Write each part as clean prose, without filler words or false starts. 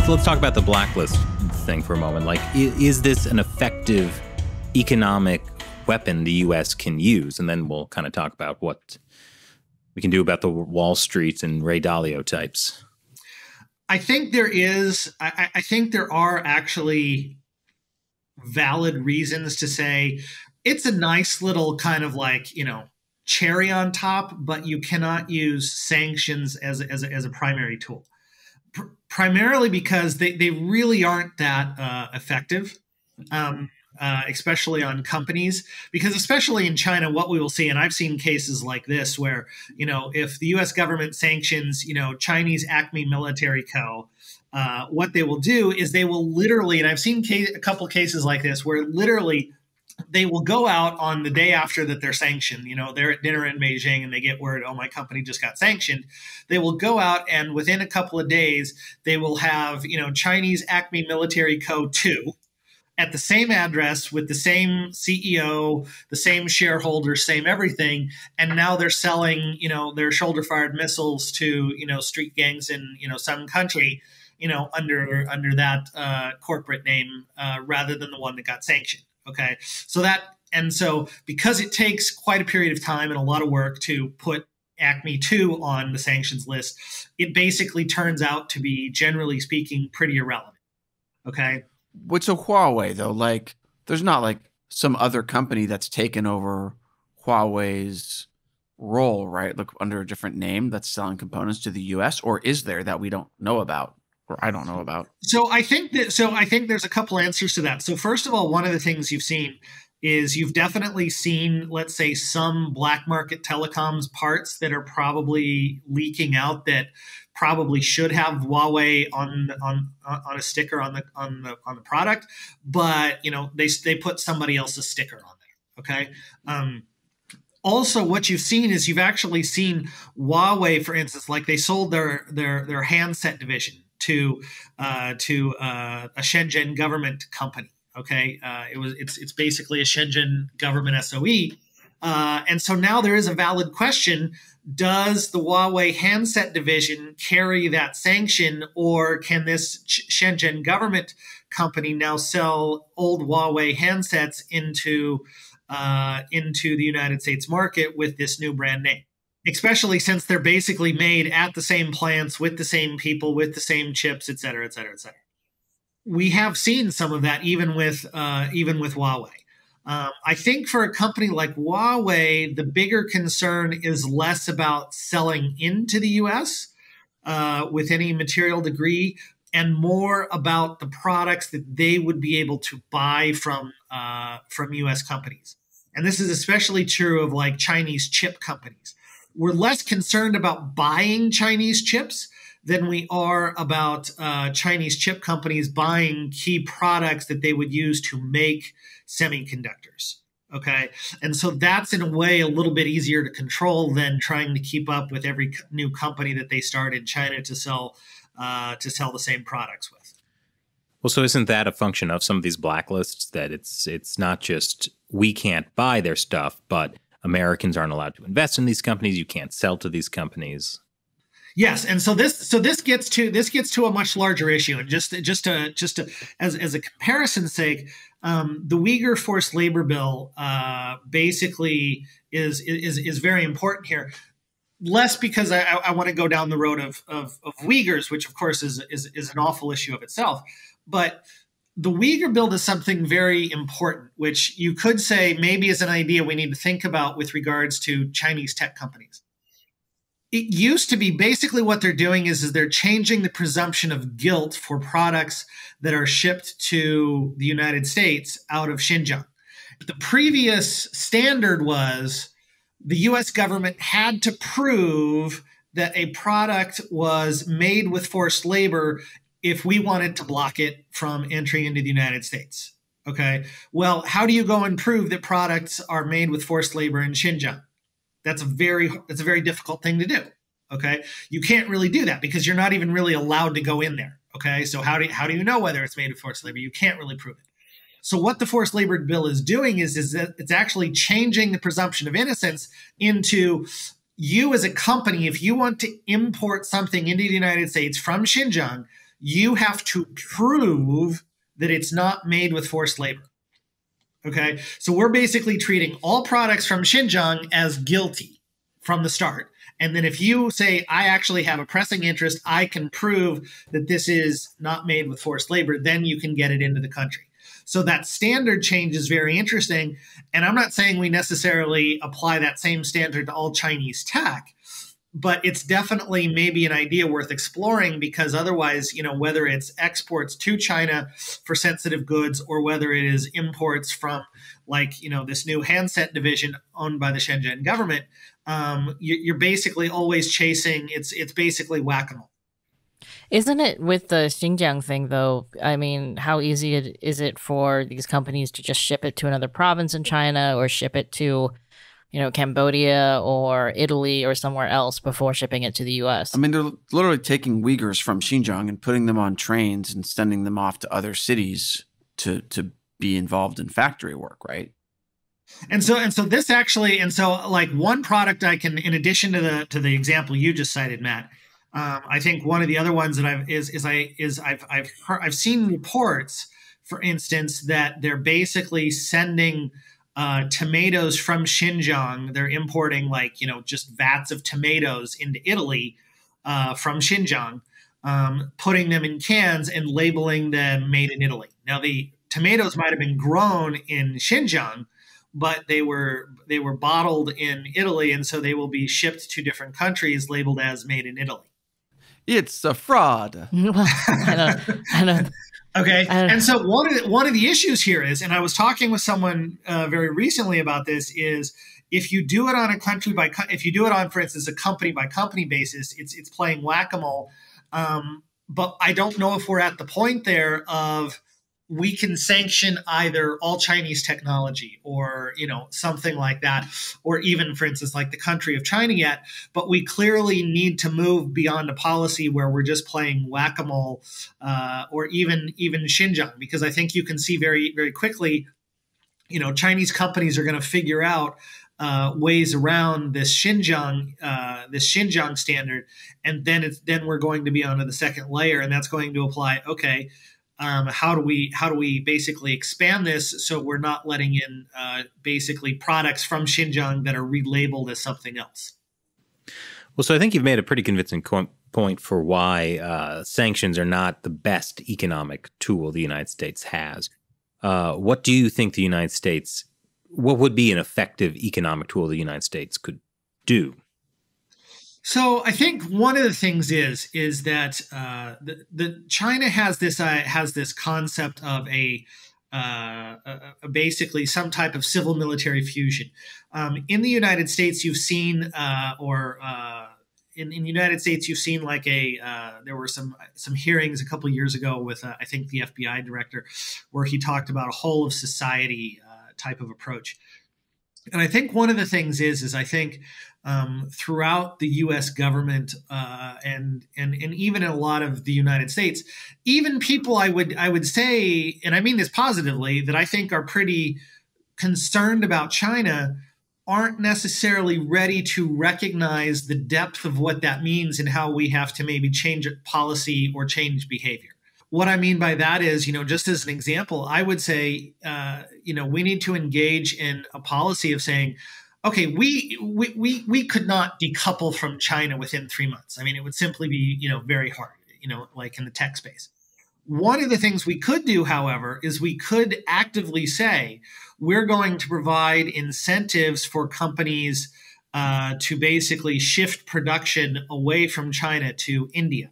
let's talk about the blacklist thing for a moment. Like, is this an effective economic weapon the U.S. can use? And then we'll kind of talk about what we can do about the Wall Street and Ray Dalio types. I think there is. I think there are actually valid reasons to say it's a nice little kind of like, cherry on top, but you cannot use sanctions as a primary tool. Primarily because they really aren't that effective. Especially on companies, because especially in China, what we will see, and I've seen cases like this where, if the U.S. government sanctions, Chinese Acme Military Co., what they will do is they will literally, and I've seen a couple cases like this where literally they will go out on the day after that they're sanctioned. They're at dinner in Beijing and they get word, oh, my company just got sanctioned. They will go out and within a couple of days, they will have, Chinese Acme Military Co. 2 at the same address with the same CEO, the same shareholders, same everything. And now they're selling, their shoulder fired missiles to, street gangs in, some country, under that corporate name rather than the one that got sanctioned. Okay. So because it takes quite a period of time and a lot of work to put Acme 2 on the sanctions list, it basically turns out to be, generally speaking, pretty irrelevant. Okay. What's a Huawei, though? Like, there's not like some other company that's taken over Huawei's role, right? Look, under a different name that's selling components to the U.S., or is there that we don't know about, or I don't know about? So I think there's a couple answers to that. So first of all, one of the things you've seen is you've definitely seen, let's say, some black market telecoms parts that are probably leaking out that probably should have Huawei on a sticker on the product, but they put somebody else's sticker on there. Okay. Also, what you've seen is you've actually seen Huawei, for instance, like they sold their handset division to a Shenzhen government company. Okay, it's basically a Shenzhen government SOE, and so now there is a valid question: does the Huawei handset division carry that sanction, or can this Shenzhen government company now sell old Huawei handsets into the United States market with this new brand name? Especially since they're basically made at the same plants with the same people with the same chips, et cetera, et cetera, et cetera. We have seen some of that even with Huawei. I think for a company like Huawei, the bigger concern is less about selling into the U.S. With any material degree, and more about the products that they would be able to buy from U.S. companies. And this is especially true of like Chinese chip companies. We're less concerned about buying Chinese chips than we are about Chinese chip companies buying key products that they would use to make semiconductors. Okay. And so that's in a way a little bit easier to control than trying to keep up with every new company that they start in China to sell the same products with. Well, so isn't that a function of some of these blacklists, that it's not just we can't buy their stuff, but Americans aren't allowed to invest in these companies, you can't sell to these companies? Yes, and so this gets to a much larger issue, and just to as a comparison's sake, the Uyghur forced labor bill basically is very important here. Less because I want to go down the road of Uyghurs, which of course is an awful issue of itself, but the Uyghur bill is something very important, which you could say maybe is an idea we need to think about with regards to Chinese tech companies. It used to be basically what they're doing is they're changing the presumption of guilt for products that are shipped to the United States out of Xinjiang. The previous standard was the U.S. government had to prove that a product was made with forced labor if we wanted to block it from entering into the United States. Okay. Well, how do you go and prove that products are made with forced labor in Xinjiang? That's a very difficult thing to do. Okay. You can't really do that because you're not even really allowed to go in there. Okay. So how do you know whether it's made with forced labor? You can't really prove it. So what the forced labor bill is doing is that it's actually changing the presumption of innocence into you as a company, if you want to import something into the United States from Xinjiang, you have to prove that it's not made with forced labor. Okay, so we're basically treating all products from Xinjiang as guilty from the start. And then if you say, I actually have a pressing interest, I can prove that this is not made with forced labor, then you can get it into the country. So that standard change is very interesting. And I'm not saying we necessarily apply that same standard to all Chinese tech, but it's definitely maybe an idea worth exploring, because otherwise, whether it's exports to China for sensitive goods or whether it is imports from this new handset division owned by the Shenzhen government, you're basically always chasing, it's basically whack-a-mole. Isn't it with the Xinjiang thing, though? I mean, how easy is it for these companies to just ship it to another province in China or ship it to, Cambodia or Italy or somewhere else before shipping it to the U.S.? I mean, they're literally taking Uyghurs from Xinjiang and putting them on trains and sending them off to other cities to be involved in factory work, right? And so this actually, like one product I can, in addition to the example you just cited, Matt, I think one of the other ones that I've seen reports, for instance, that they're basically sending tomatoes from Xinjiang. They're importing just vats of tomatoes into Italy from Xinjiang, putting them in cans and labeling them made in Italy. Now the tomatoes might have been grown in Xinjiang, but they were bottled in Itoly, and so they will be shipped to different countries labeled as made in Italy. It's a fraud. I know. Okay, and so one of the issues here is, and I was talking with someone very recently about this, is if you do it on for instance, a company by company basis, it's playing whack-a-mole. But I don't know if we're at the point there of we can sanction either all Chinese technology or, something like that, or even, for instance, like the country of China yet. But we clearly need to move beyond a policy where we're just playing whack-a-mole, or even Xinjiang, because I think you can see very, very quickly, Chinese companies are going to figure out ways around this Xinjiang standard, and then we're going to be onto the second layer, and that's going to apply. Okay. How do we basically expand this so we're not letting in basically products from Xinjiang that are relabeled as something else? Well, so I think you've made a pretty convincing point for why sanctions are not the best economic tool the United States has. What do you think what would be an effective economic tool the United States could do? So I think one of the things is that the China has this concept of a basically some type of civil military fusion. In the United States, you've seen in the United States, you've seen there were some hearings a couple of years ago with I think the FBI director, where he talked about a whole of society type of approach. And I think one of the things is I think throughout the U.S. government and even in a lot of the United States, even people I would say, and I mean this positively, that I think are pretty concerned about China, aren't necessarily ready to recognize the depth of what that means and how we have to maybe change policy or change behavior. What I mean by that is, just as an example, I would say, we need to engage in a policy of saying, okay, we could not decouple from China within 3 months. I mean, it would simply be, very hard, like in the tech space. One of the things we could do, however, is we could actively say, we're going to provide incentives for companies to basically shift production away from China to India,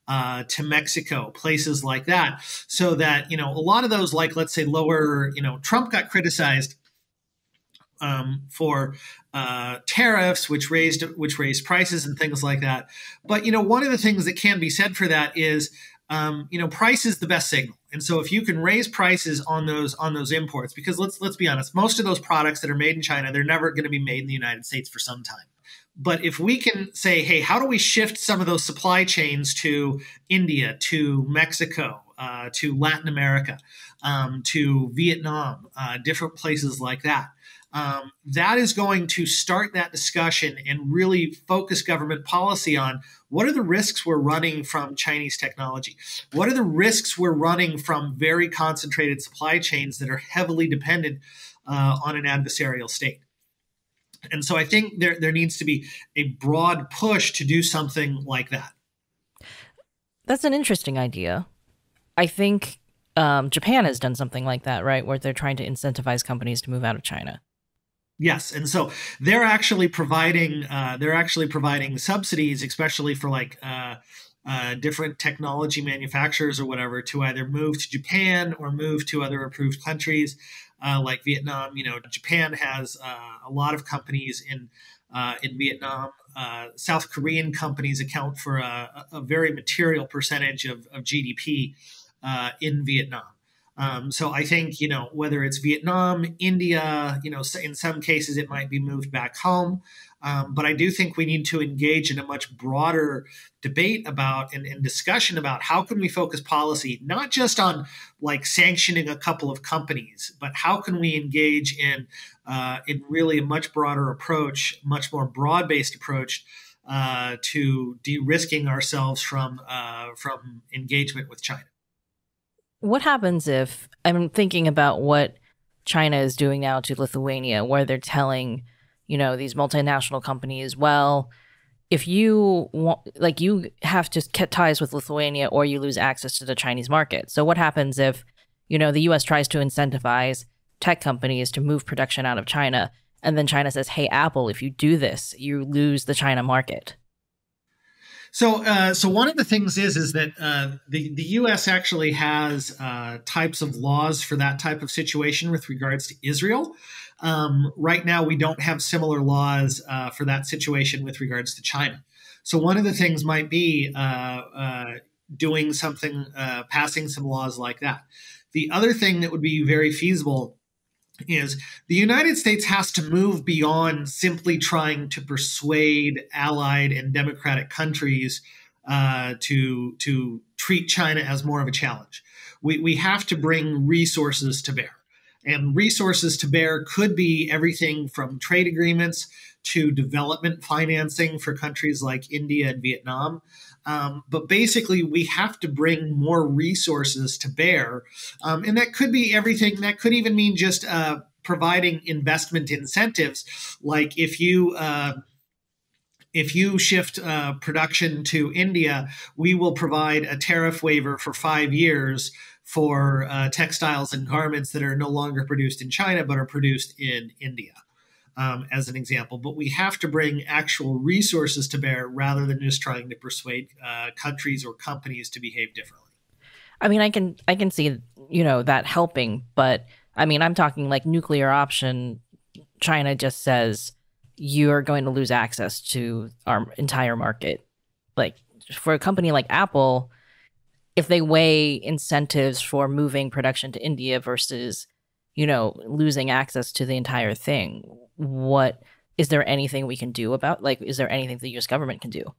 to Mexico, places like that, so that, a lot of those, like, let's say lower, Trump got criticized for tariffs, which raised prices and things like that. But, one of the things that can be said for that is, price is the best signal. And so if you can raise prices on those imports, because let's be honest, most of those products that are made in China, they're never going to be made in the United States for some time. But if we can say, hey, how do we shift some of those supply chains to India, to Mexico, to Latin America, to Vietnam, different places like that, that is going to start that discussion and really focus government policy on what are the risks we're running from Chinese technology? What are the risks we're running from very concentrated supply chains that are heavily dependent on an adversarial state? And so I think there needs to be a broad push to do something like that. That's an interesting idea. I think Japan has done something like that, right? Where they're trying to incentivize companies to move out of China. Yes, and so they're actually providing subsidies, especially for like different technology manufacturers or whatever, to either move to Japan or move to other approved countries like Vietnam. You know, Japan has a lot of companies in Vietnam. South Korean companies account for a very material percentage of GDP in Vietnam. So I think, you know, whether it's Vietnam, India, you know, in some cases it might be moved back home. But I do think we need to engage in a much broader debate about and discussion about how can we focus policy, not just on like sanctioning a couple of companies, but how can we engage in really a much broader approach, much more broad-based approach to de-risking ourselves from engagement with China. What happens if, I'm thinking about what China is doing now to Lithuania, where they're telling, you know, these multinational companies, well, if you want, like, you have to cut ties with Lithuania or you lose access to the Chinese market. So what happens if, you know, the US tries to incentivize tech companies to move production out of China, and then China says, hey, Apple, if you do this, you lose the China market? So one of the things is that the U.S. actually has types of laws for that type of situation with regards to Israel. Right now, we don't have similar laws for that situation with regards to China. So one of the things might be doing something, passing some laws like that. The other thing that would be very feasible is the United States has to move beyond simply trying to persuade allied and democratic countries to treat China as more of a challenge. We have to bring resources to bear. And resources to bear could be everything from trade agreements to development financing for countries like India and Vietnam. But basically, we have to bring more resources to bear. And that could be everything. That could even mean just providing investment incentives. Like if you shift production to India, we will provide a tariff waiver for 5 years for textiles and garments that are no longer produced in China, but are produced in India. As an example, but we have to bring actual resources to bear rather than just trying to persuade countries or companies to behave differently. I mean, I can see, you know, that helping, but I mean, I'm talking like nuclear option. China just says you're going to lose access to our entire market. Like for a company like Apple, if they weigh incentives for moving production to India versus, you know, losing access to the entire thing, what is there anything we can do about, like, is there anything the U.S. government can do?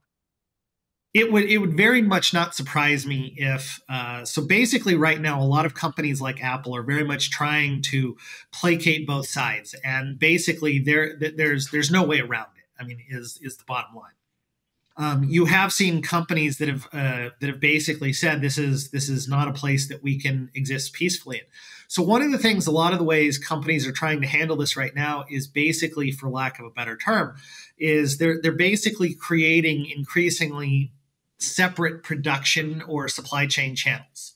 It would very much not surprise me if so basically right now a lot of companies like Apple are very much trying to placate both sides, and basically there's no way around it. I mean, is the bottom line. You have seen companies that have basically said this is not a place that we can exist peacefully in. So one of the things, a lot of the ways companies are trying to handle this right now is basically, for lack of a better term, is they're basically creating increasingly separate production or supply chain channels.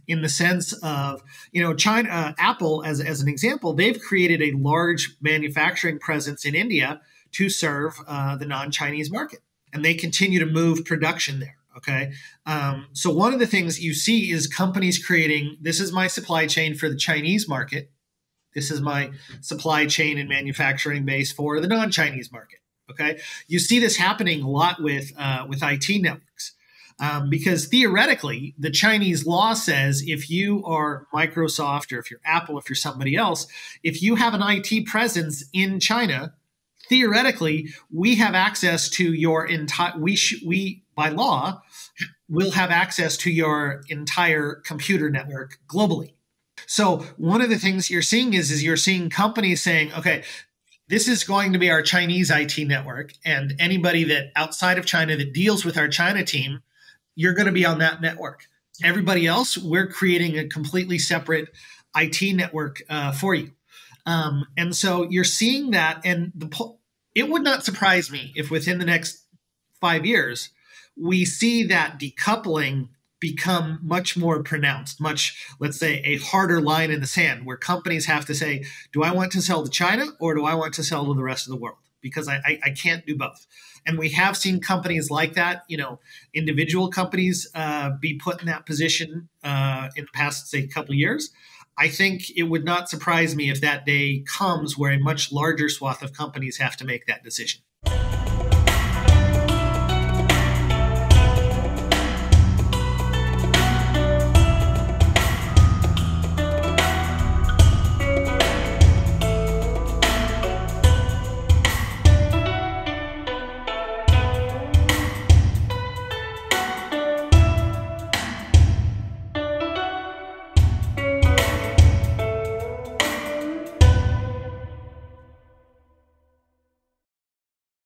In the sense of, you know, China, Apple, as an example, they've created a large manufacturing presence in India to serve the non-Chinese market, and they continue to move production there. Okay. So one of the things you see is companies creating, this is my supply chain for the Chinese market. This is my supply chain and manufacturing base for the non-Chinese market. Okay. You see this happening a lot with IT networks. Because theoretically, the Chinese law says if you are Microsoft or if you're Apple, if you're somebody else, if you have an IT presence in China, theoretically, we have access to your entire, we by law will have access to your entire computer network globally. So one of the things you're seeing is you're seeing companies saying, okay, this is going to be our Chinese IT network. And anybody that outside of China that deals with our China team, you're going to be on that network. Everybody else, we're creating a completely separate IT network for you. And so you're seeing that. And it would not surprise me if within the next 5 years, we see that decoupling become much more pronounced, let's say, a harder line in the sand where companies have to say, do I want to sell to China or do I want to sell to the rest of the world? Because I can't do both. And we have seen companies like that, individual companies be put in that position in the past, say, couple of years. I think it would not surprise me if that day comes where a much larger swath of companies have to make that decision.